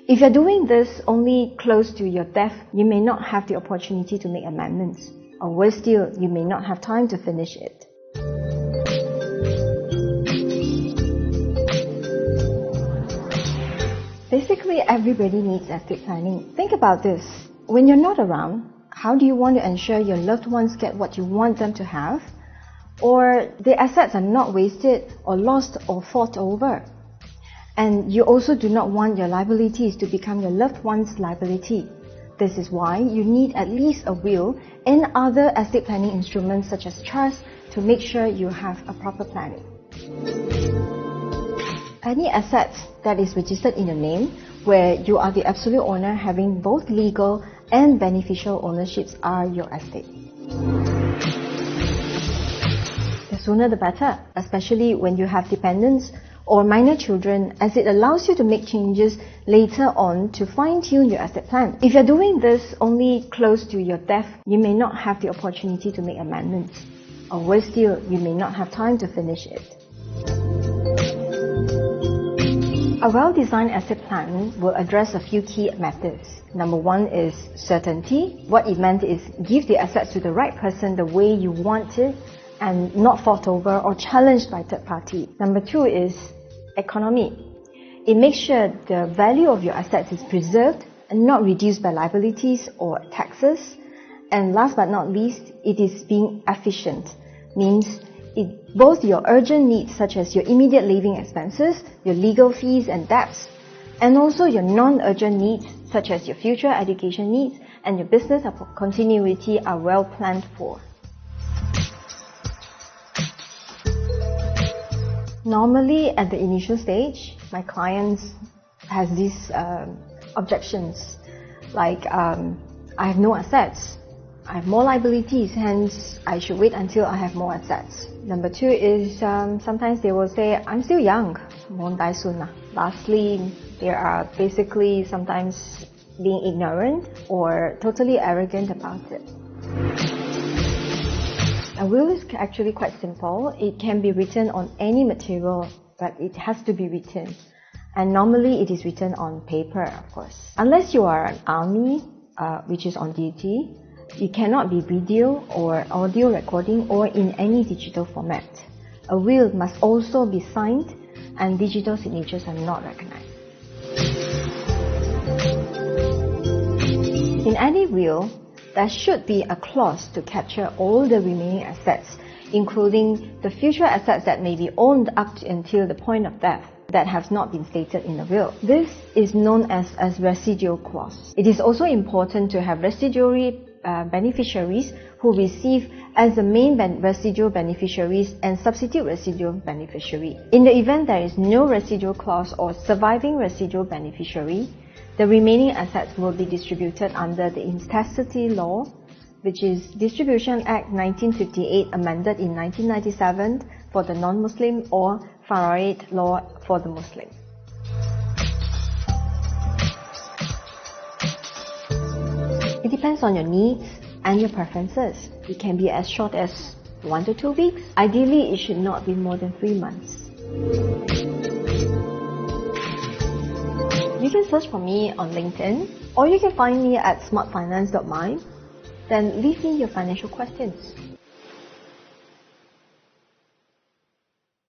If you're doing this only close to your death, you may not have the opportunity to make amendments, or worse still, you may not have time to finish it. Basically, everybody needs estate planning. Think about this. When you're not around, how do you want to ensure your loved ones get what you want them to have? Or the assets are not wasted or lost or fought over? And you also do not want your liabilities to become your loved one's liability. This is why you need at least a will and other estate planning instruments such as trust to make sure you have a proper planning. Any assets that is registered in your name, where you are the absolute owner having both legal and beneficial ownerships, are your estate. The sooner the better, especially when you have dependents or minor children, as it allows you to make changes later on to fine-tune your estate plan. If you're doing this only close to your death, you may not have the opportunity to make amendments, or worse still, you may not have time to finish it. A well-designed estate plan will address a few key matters. Number one is certainty. What it meant is give the assets to the right person the way you want it and not fought over or challenged by third party. Number two is economy. It makes sure the value of your assets is preserved and not reduced by liabilities or taxes. And last but not least, it is being efficient. Means both your urgent needs such as your immediate living expenses, your legal fees and debts, and also your non-urgent needs such as your future education needs and your business continuity are well planned for. Normally at the initial stage, my clients has these objections like I have no assets, I have more liabilities, hence I should wait until I have more assets. Number two is sometimes they will say, I'm still young, won't die soon. Lastly, they are basically sometimes being ignorant or totally arrogant about it. A will is actually quite simple. It can be written on any material, but it has to be written. And normally it is written on paper, of course. Unless you are an army, which is on duty, it cannot be video or audio recording or in any digital format. A will must also be signed and digital signatures are not recognized. In any will, there should be a clause to capture all the remaining assets, including the future assets that may be owned up until the point of death that have not been stated in the will. This is known as a residual clause. It is also important to have residuary beneficiaries who receive as the main residual beneficiaries and substitute residual beneficiary. In the event there is no residual clause or surviving residual beneficiary, the remaining assets will be distributed under the intestacy law, which is Distribution Act 1958 amended in 1997 for the non-Muslim or Faraid law for the Muslim. It depends on your needs and your preferences. It can be as short as 1 to 2 weeks. Ideally, it should not be more than 3 months. You can search for me on LinkedIn, or you can find me at smartfinance.my. Then leave me your financial questions.